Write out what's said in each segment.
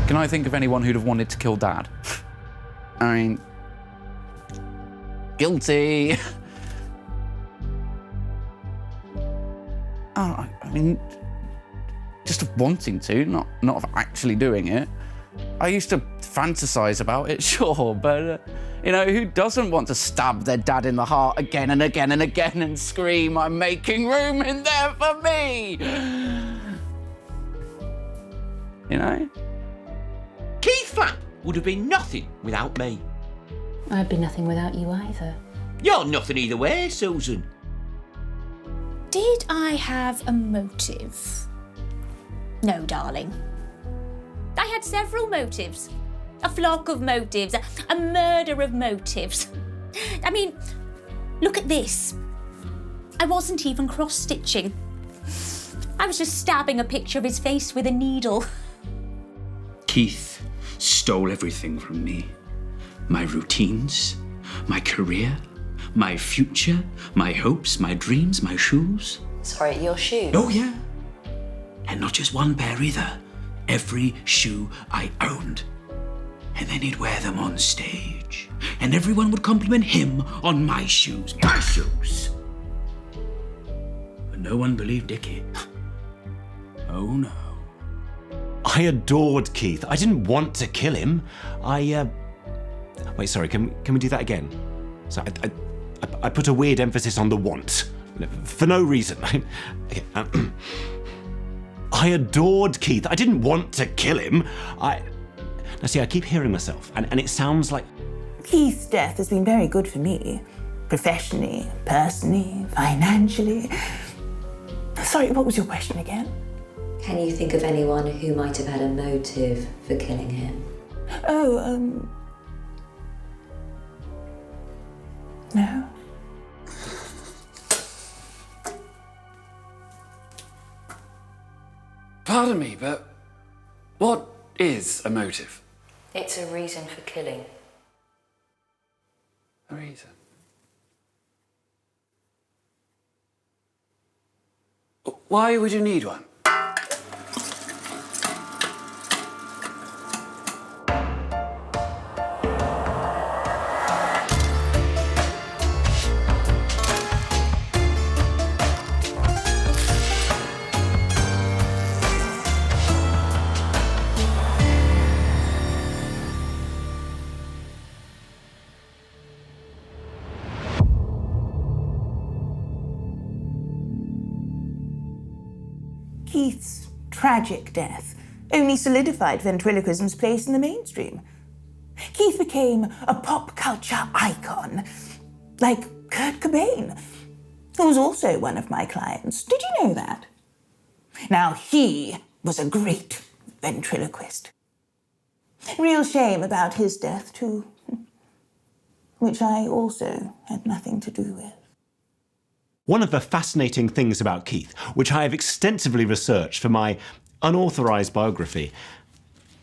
Can I think of anyone who'd have wanted to kill Dad? I mean... guilty! Oh, I mean... just of wanting to, not of actually doing it. I used to fantasize about it, sure, but, you know, who doesn't want to stab their dad in the heart again and again and again and scream, "I'm making room in there for me"? You know? Keith Flapp would have been nothing without me. I'd be nothing without you either. You're nothing either way, Susan. Did I have a motive? No, darling. I had several motives. A flock of motives, a murder of motives. I mean, look at this. I wasn't even cross-stitching. I was just stabbing a picture of his face with a needle. Keith stole everything from me. My routines, my career, my future, my hopes, my dreams, my shoes. Sorry, your shoes? Oh, yeah. And not just one pair either. Every shoe I owned. And then he'd wear them on stage. And everyone would compliment him on my shoes. My shoes! But no one believed Dickie. Oh, no. I adored Keith. I didn't want to kill him. Wait, sorry, can we do that again? So I put a weird emphasis on the want. For no reason. Okay, I adored Keith. I didn't want to kill him. Now see, I keep hearing myself, and it sounds like... Keith's death has been very good for me. Professionally, personally, financially. Sorry, what was your question again? Can you think of anyone who might have had a motive for killing him? Oh, no. Pardon me, but what is a motive? It's a reason for killing. A reason? Why would you need one? Keith's tragic death only solidified ventriloquism's place in the mainstream. Keith became a pop culture icon, like Kurt Cobain, who was also one of my clients. Did you know that? Now, he was a great ventriloquist. Real shame about his death, too, which I also had nothing to do with. One of the fascinating things about Keith, which I have extensively researched for my unauthorised biography,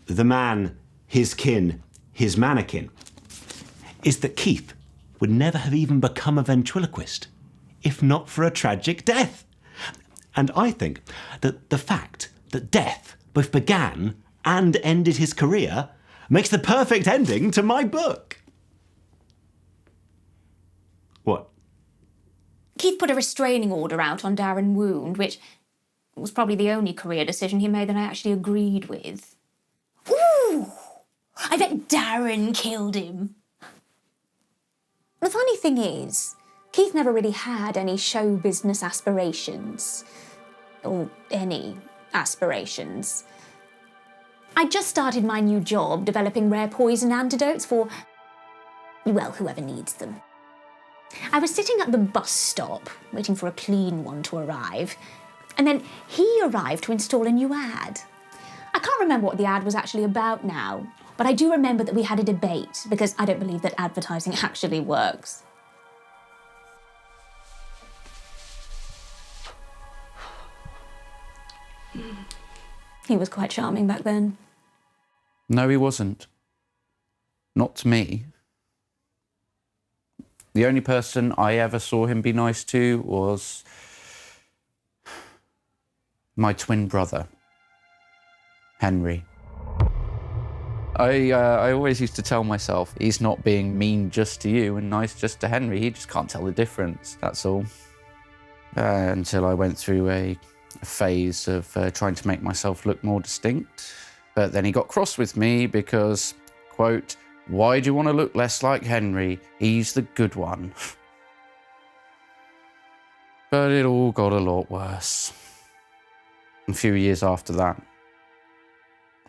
The Man, His Kin, His Mannequin, is that Keith would never have even become a ventriloquist, if not for a tragic death. And I think that the fact that death both began and ended his career makes the perfect ending to my book. What? Keith put a restraining order out on Darren Wound, which was probably the only career decision he made that I actually agreed with. Ooh! I bet Darren killed him. The funny thing is, Keith never really had any show business aspirations. Or any aspirations. I just started my new job developing rare poison antidotes for, well, whoever needs them. I was sitting at the bus stop, waiting for a clean one to arrive, and then he arrived to install a new ad. I can't remember what the ad was actually about now, but I do remember that we had a debate, because I don't believe that advertising actually works. He was quite charming back then. No, he wasn't. Not to me. The only person I ever saw him be nice to was my twin brother, Henry. I always used to tell myself, he's not being mean just to you and nice just to Henry. He just can't tell the difference, that's all. Until I went through a phase of trying to make myself look more distinct. But then he got cross with me because, quote, "Why do you want to look less like Henry? He's the good one." But it all got a lot worse. A few years after that,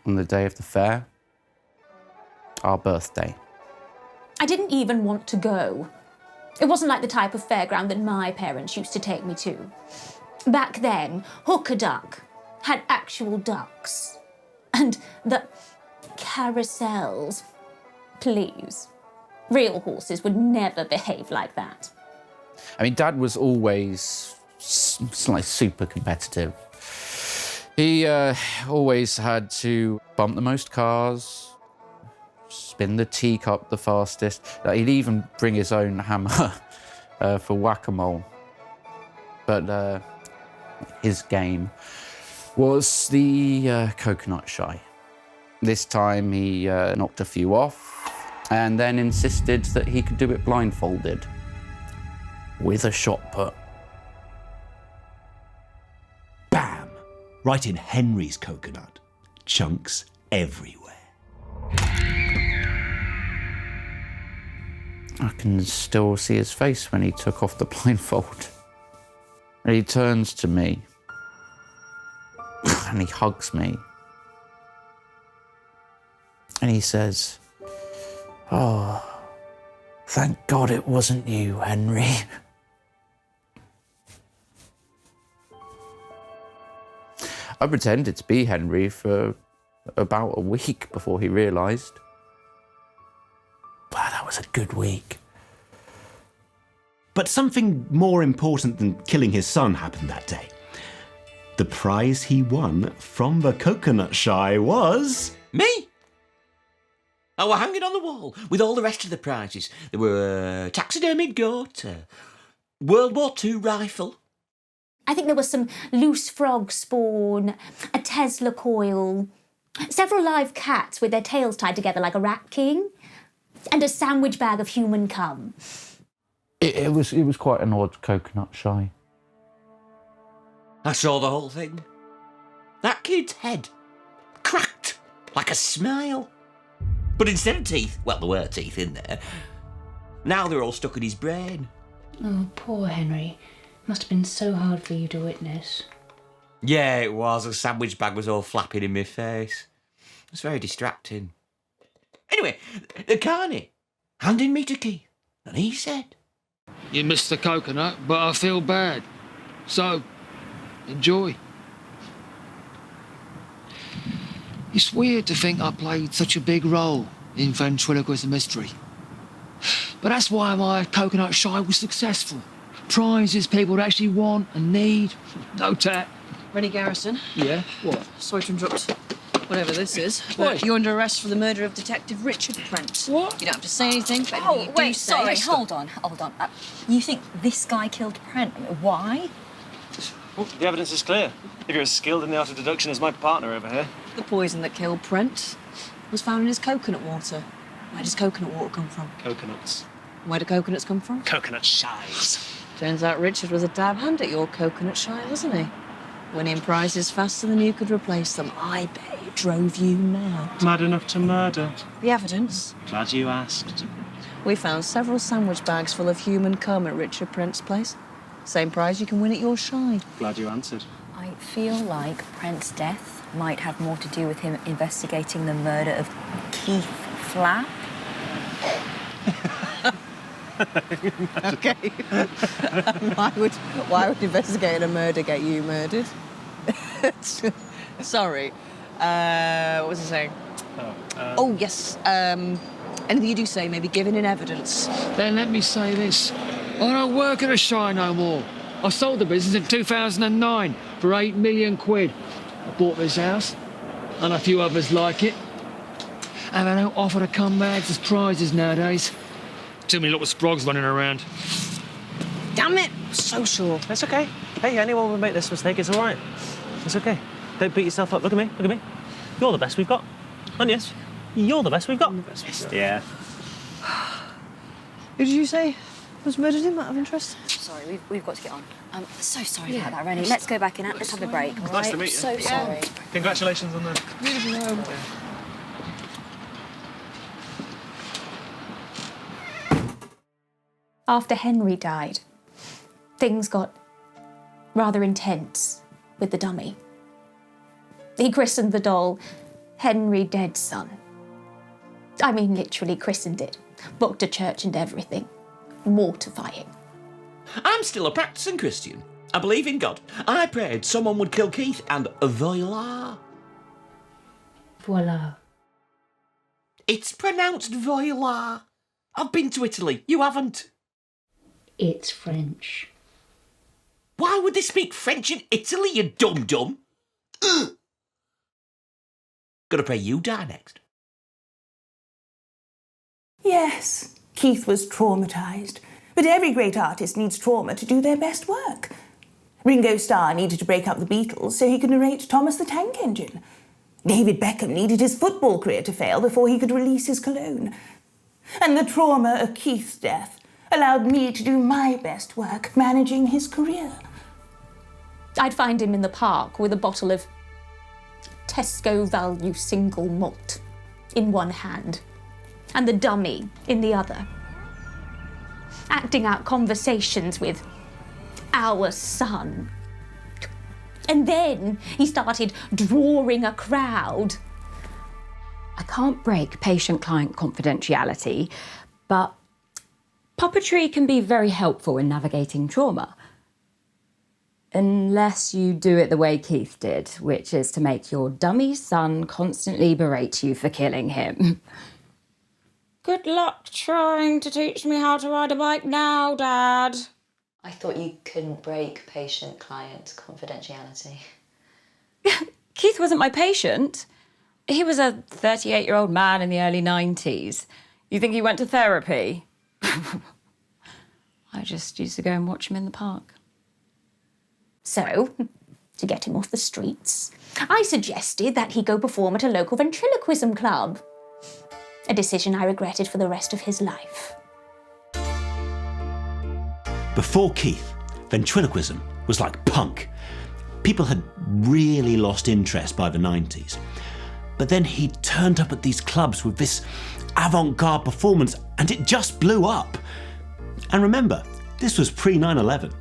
on the day of the fair, our birthday. I didn't even want to go. It wasn't like the type of fairground that my parents used to take me to. Back then, Hook a Duck had actual ducks. And the carousels. Please. Real horses would never behave like that. I mean, Dad was always like super competitive. He always had to bump the most cars, spin the teacup the fastest. He'd even bring his own hammer for whack-a-mole. But his game was the coconut shy. This time he knocked a few off and then insisted that he could do it blindfolded with a shot put. Bam! Right in Henry's coconut. Chunks everywhere. I can still see his face when he took off the blindfold. And he turns to me and he hugs me. And he says, "Oh, thank God it wasn't you, Henry." I pretended to be Henry for about a week before he realised. Wow, that was a good week. But something more important than killing his son happened that day. The prize he won from the coconut shy was... Me? I were hanging on the wall with all the rest of the prizes. There were a taxidermied goat, a World War II rifle. I think there was some loose frog spawn, a Tesla coil, several live cats with their tails tied together like a rat king, and a sandwich bag of human cum. It was quite an odd coconut shy. I saw the whole thing. That kid's head cracked like a smile. But instead of teeth, well, there were teeth in there. Now they're all stuck in his brain. Oh, poor Henry. Must have been so hard for you to witness. Yeah, it was. The sandwich bag was all flapping in my face. It was very distracting. Anyway, the carney handed me to Keith, and he said, "You missed the coconut, but I feel bad. So, enjoy." It's weird to think I played such a big role in ventriloquism mystery. But that's why my coconut shy was successful. Prizes people would actually want and need. No tat. Rennie Garrison. Yeah? What? Sorry to interrupt whatever this is, but you're under arrest for the murder of Detective Richard Brent. What? You don't have to say anything, but Oh, you wait, do say... sorry, hold on. You think this guy killed Brent? Why? Well, the evidence is clear. If you're as skilled in the art of deduction as my partner over here. The poison that killed Brent was found in his coconut water. Where does coconut water come from? Coconuts. Where do coconuts come from? Coconut shies. Turns out Richard was a dab hand at your coconut shy, wasn't he? Winning prizes faster than you could replace them. I bet it drove you mad. Mad enough to murder. The evidence? Glad you asked. We found several sandwich bags full of human cum at Richard Brent's place. Same prize you can win at your shy. Glad you answered. I feel like Brent's death might have more to do with him investigating the murder of Keith Flapp. Okay. Why would investigating a murder get you murdered? Sorry. What was I saying? Oh, yes. Anything you do say may be given in evidence. Then let me say this. I don't work at a shy no more. I sold the business in 2009 for £8 million. I bought this house and a few others like it. And they don't offer the cum bags as prizes nowadays. Too many little sprogs running around. Damn it! So sure. It's okay. Hey, anyone would make this mistake. It's all right. It's okay. Don't beat yourself up. Look at me. Look at me. You're the best we've got. Aren't you? You're the best we've got. Yeah. Who did you say was murdered him out of interest? Sorry, we've got to get on. I'm so sorry about that, Rennie. Let's go back in. Let's have a break, all right? Nice to meet you. So sorry. Congratulations on the Beautiful home. After Henry died, things got rather intense with the dummy. He christened the doll Henry Dead's Son. I mean, literally christened it. Booked a church and everything. Mortifying. I'm still a practicing Christian. I believe in God. I prayed someone would kill Keith, and voila. Voila. It's pronounced voila. I've been to Italy. You haven't. It's French. Why would they speak French in Italy, you dum-dum? Gotta pray you die next. Yes, Keith was traumatised. But every great artist needs trauma to do their best work. Ringo Starr needed to break up the Beatles so he could narrate Thomas the Tank Engine. David Beckham needed his football career to fail before he could release his cologne. And the trauma of Keith's death allowed me to do my best work managing his career. I'd find him in the park with a bottle of Tesco value single malt in one hand and the dummy in the other, acting out conversations with our son. And then he started drawing a crowd. I can't break patient-client confidentiality, but puppetry can be very helpful in navigating trauma. Unless you do it the way Keith did, which is to make your dummy son constantly berate you for killing him. Good luck trying to teach me how to ride a bike now, Dad. I thought you couldn't break patient-client confidentiality. Keith wasn't my patient. He was a 38-year-old man in the early 90s. You think he went to therapy? I just used to go and watch him in the park. So, to get him off the streets, I suggested that he go perform at a local ventriloquism club. A decision I regretted for the rest of his life. Before Keith, ventriloquism was like punk. People had really lost interest by the 90s. But then he turned up at these clubs with this avant-garde performance and it just blew up. And remember, this was pre-9/11.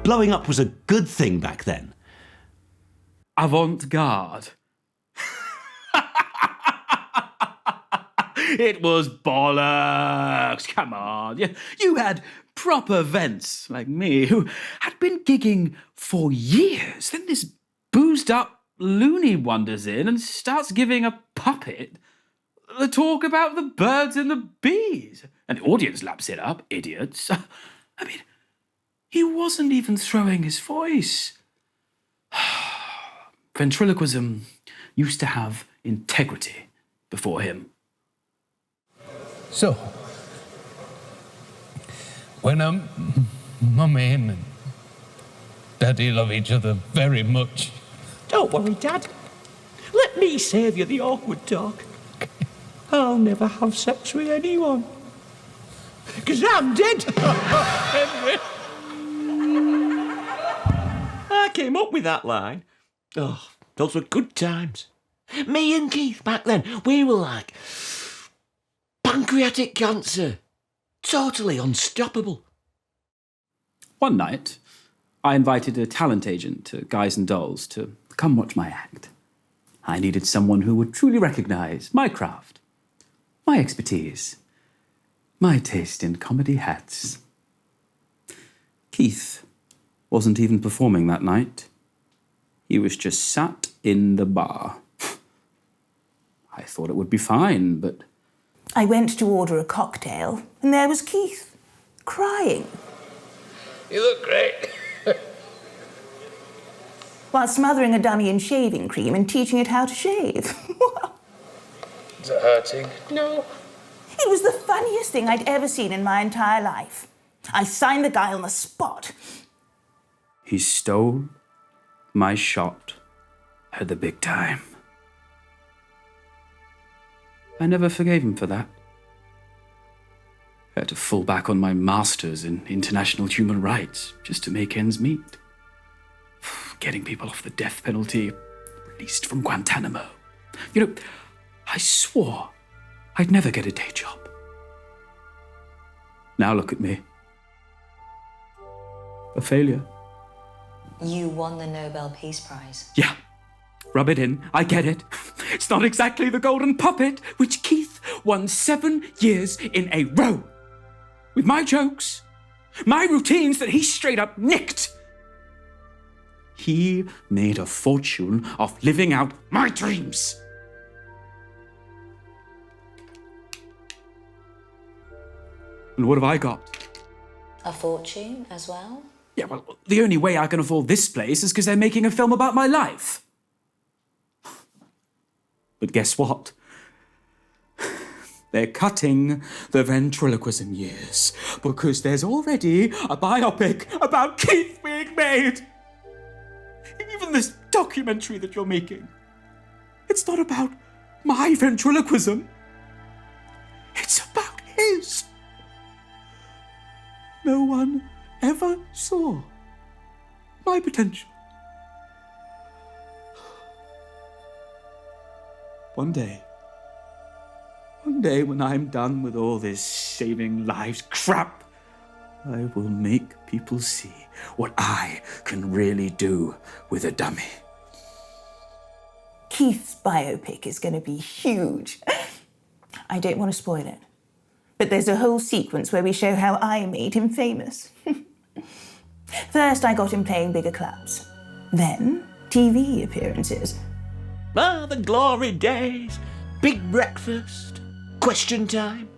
Blowing up was a good thing back then. Avant-garde. It was bollocks. Come on. You had proper vents like me who had been gigging for years. Then this boozed up loony wanders in and starts giving a puppet the talk about the birds and the bees. And the audience laps it up, idiots. I mean, he wasn't even throwing his voice. Ventriloquism used to have integrity before him. So, when Mummy and Daddy love each other very much. Don't worry, Dad. Let me save you the awkward talk. I'll never have sex with anyone. Because I'm dead. Henry. I came up with that line. Oh, those were good times. Me and Keith back then, we were like pancreatic cancer. Totally unstoppable. One night, I invited a talent agent to Guys and Dolls to come watch my act. I needed someone who would truly recognise my craft, my expertise, my taste in comedy hats. Keith wasn't even performing that night. He was just sat in the bar. I thought it would be fine, but... I went to order a cocktail, and there was Keith, crying. You look great. While smothering a dummy in shaving cream and teaching it how to shave. Is it hurting? No. It was the funniest thing I'd ever seen in my entire life. I signed the guy on the spot. He stole my shot at the big time. I never forgave him for that. I had to fall back on my masters in international human rights just to make ends meet. Getting people off the death penalty, released from Guantanamo. You know, I swore I'd never get a day job. Now look at me. A failure. You won the Nobel Peace Prize. Yeah, rub it in, I get it. It's not exactly the golden puppet, which Keith won 7 years in a row. With my jokes, my routines that he straight up nicked. He made a fortune off living out my dreams. And what have I got? A fortune as well? Yeah, well, the only way I can afford this place is because they're making a film about my life. But guess what? They're cutting the ventriloquism years because there's already a biopic about Keith being made. Even this documentary that you're making, it's not about my ventriloquism. It's about his. No one ever saw my potential. One day when I'm done with all this saving lives crap, I will make people see what I can really do with a dummy. Keith's biopic is going to be huge. I don't want to spoil it, but there's a whole sequence where we show how I made him famous. First, I got him playing bigger clubs. Then, TV appearances. Ah, the glory days. Big breakfast. Question time.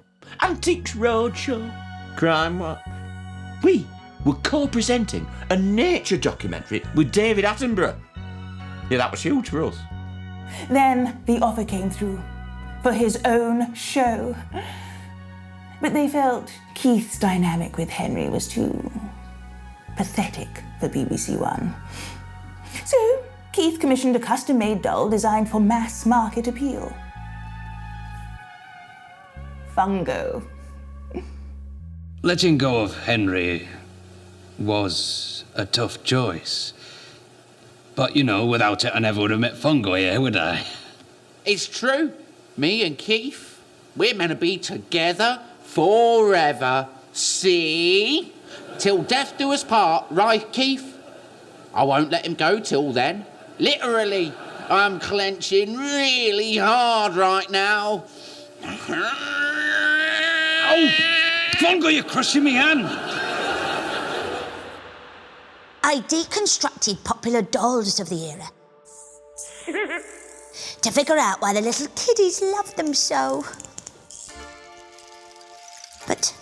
Antiques Roadshow. Crime Watch. We were co-presenting a nature documentary with David Attenborough. Yeah, that was huge for us. Then the offer came through for his own show. But they felt Keith's dynamic with Henry was too pathetic for BBC One. So Keith commissioned a custom-made doll designed for mass market appeal. Fungo. Letting go of Henry was a tough choice. But, you know, without it, I never would have met Fungo here, would I? It's true. Me and Keith, we're meant to be together forever. See? Till death do us part, right, Keith? I won't let him go till then. Literally, I'm clenching really hard right now. Oh! Fungo, you're crushing me hand! I deconstructed popular dolls of the era to figure out why the little kiddies loved them so. But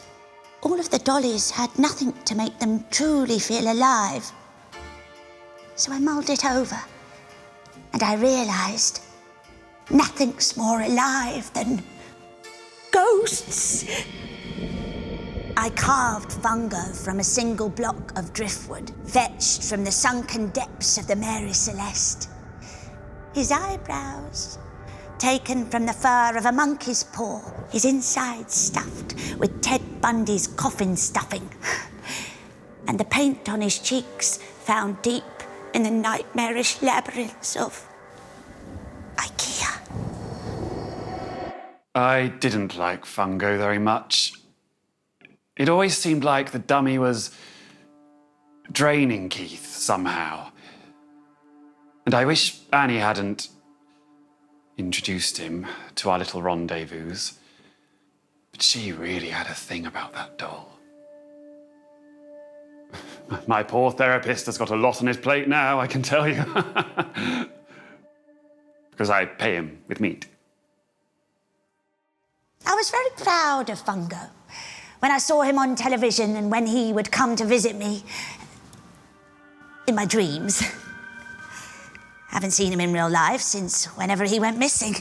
all of the dollies had nothing to make them truly feel alive. So I mulled it over, and I realised nothing's more alive than ghosts. I carved Fungo from a single block of driftwood, fetched from the sunken depths of the Mary Celeste. His eyebrows, taken from the fur of a monkey's paw, his insides stuffed with Ted Bundy's coffin stuffing, and the paint on his cheeks found deep in the nightmarish labyrinths of IKEA. I didn't like Fungo very much. It always seemed like the dummy was draining Keith somehow. And I wish Annie hadn't introduced him to our little rendezvous. But she really had a thing about that doll. My poor therapist has got a lot on his plate now, I can tell you. Because I pay him with meat. I was very proud of Fungo when I saw him on television and when he would come to visit me in my dreams. Haven't seen him in real life since whenever he went missing.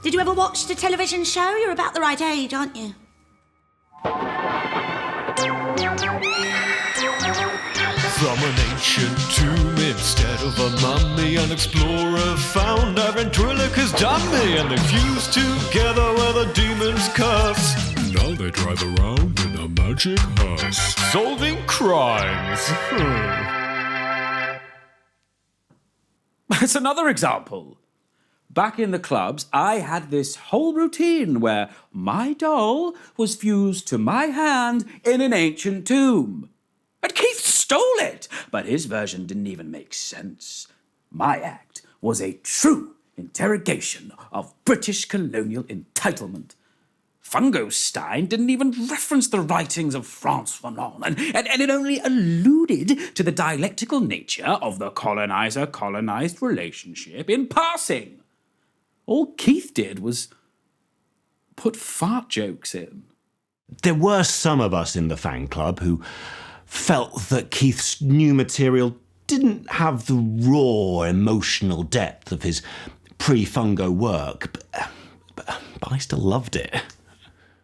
Did you ever watch the television show? You're about the right age, aren't you? From an ancient tomb instead of a mummy, an explorer found a ventriloquist dummy, and they fused together where the demons curse. Now they drive around in a magic hearse, solving crimes. That's another example. Back in the clubs, I had this whole routine where my doll was fused to my hand in an ancient tomb. And Keith stole it, but his version didn't even make sense. My act was a true interrogation of British colonial entitlement. Fungostein didn't even reference the writings of Franz Fanon, and it only alluded to the dialectical nature of the colonizer-colonized relationship in passing. All Keith did was put fart jokes in. There were some of us in the fan club who felt that Keith's new material didn't have the raw emotional depth of his pre-Fungo work, but I still loved it.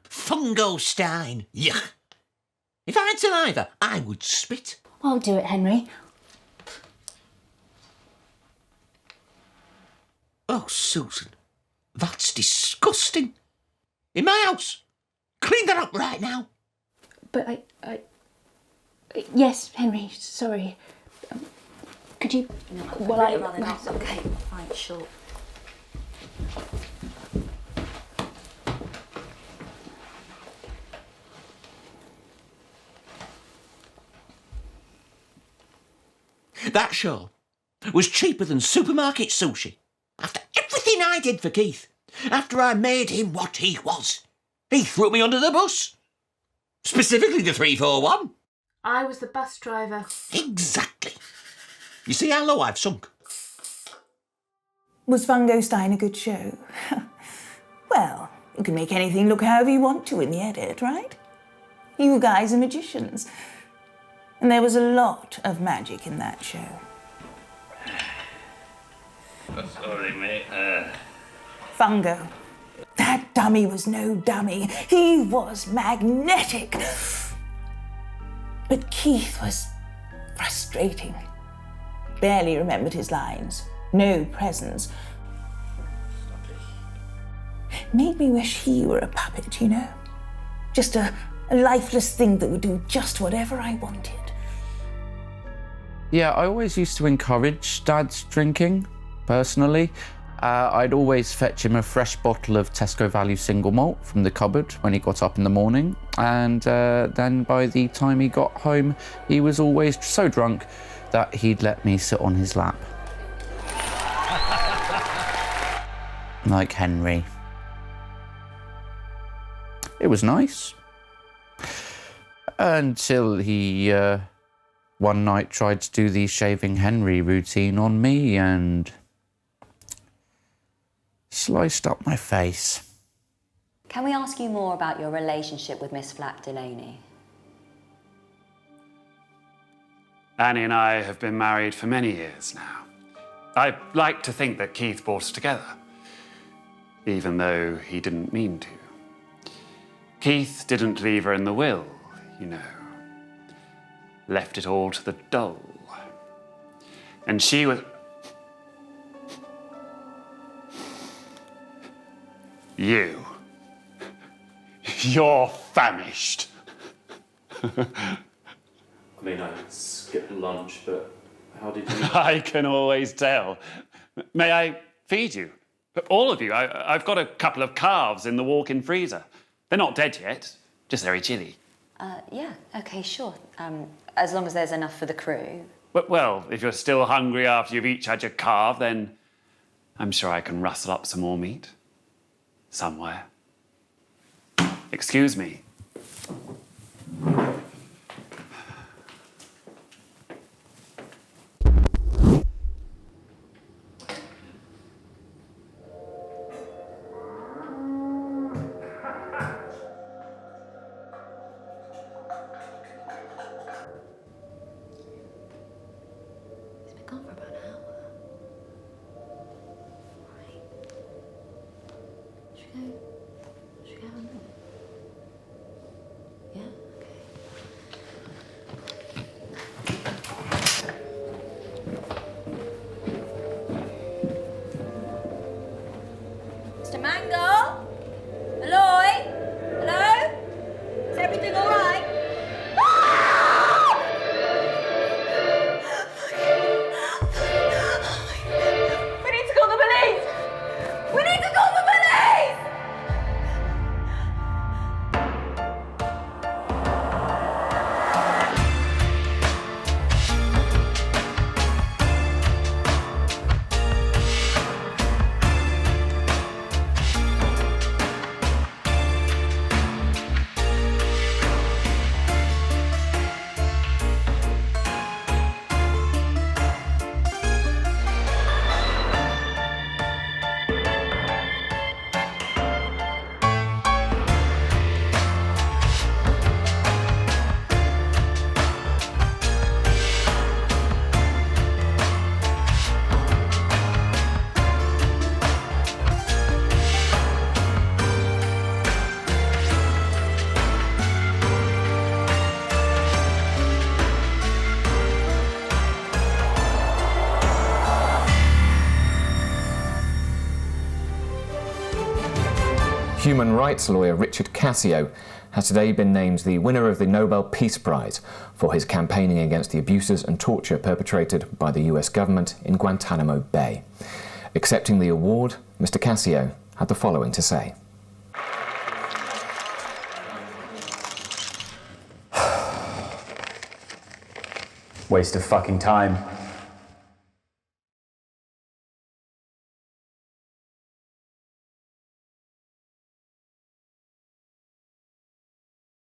Fungostein, yuck. If I had saliva, I would spit. I'll do it, Henry. Oh, Susan, that's disgusting. In my house. Clean that up right now. But yes, Henry, sorry. Could you... No, well, I'd rather not. Okay, fine, sure. That show was cheaper than supermarket sushi. After everything I did for Keith, after I made him what he was, he threw me under the bus. Specifically the 341. I was the bus driver. Exactly. You see how low I've sunk? Was Fungostein a good show? Well, you can make anything look however you want to in the edit, right? You guys are magicians. And there was a lot of magic in that show. Sorry, mate. Fungo. That dummy was no dummy. He was magnetic. But Keith was frustrating. Barely remembered his lines. No presence. Made me wish he were a puppet, you know? Just a lifeless thing that would do just whatever I wanted. Yeah, I always used to encourage Dad's drinking, personally. I'd always fetch him a fresh bottle of Tesco Value single malt from the cupboard when he got up in the morning. And then by the time he got home, he was always so drunk that he'd let me sit on his lap. Like Henry. It was nice. Until he one night tried to do the shaving Henry routine on me and sliced up my face. Can we ask you more about your relationship with Miss Flapp-Delaney? Annie and I have been married for many years now. I like to think that Keith brought us together, even though he didn't mean to. Keith didn't leave her in the will, you know. Left it all to the doll. And she was... You. You're famished. I mean, I skipped lunch, but how did you... I can always tell. May I feed you? All of you. I've got a couple of calves in the walk-in freezer. They're not dead yet, just very chilly. Yeah, okay, sure. As long as there's enough for the crew. Well, if you're still hungry after you've each had your calf, then I'm sure I can rustle up some more meat. Somewhere. Excuse me. everything all right? We need to call the police! We need to call the police! Human rights lawyer Richard Cassio has today been named the winner of the Nobel Peace Prize for his campaigning against the abuses and torture perpetrated by the US government in Guantanamo Bay. Accepting the award, Mr. Cassio had the following to say. Waste of fucking time.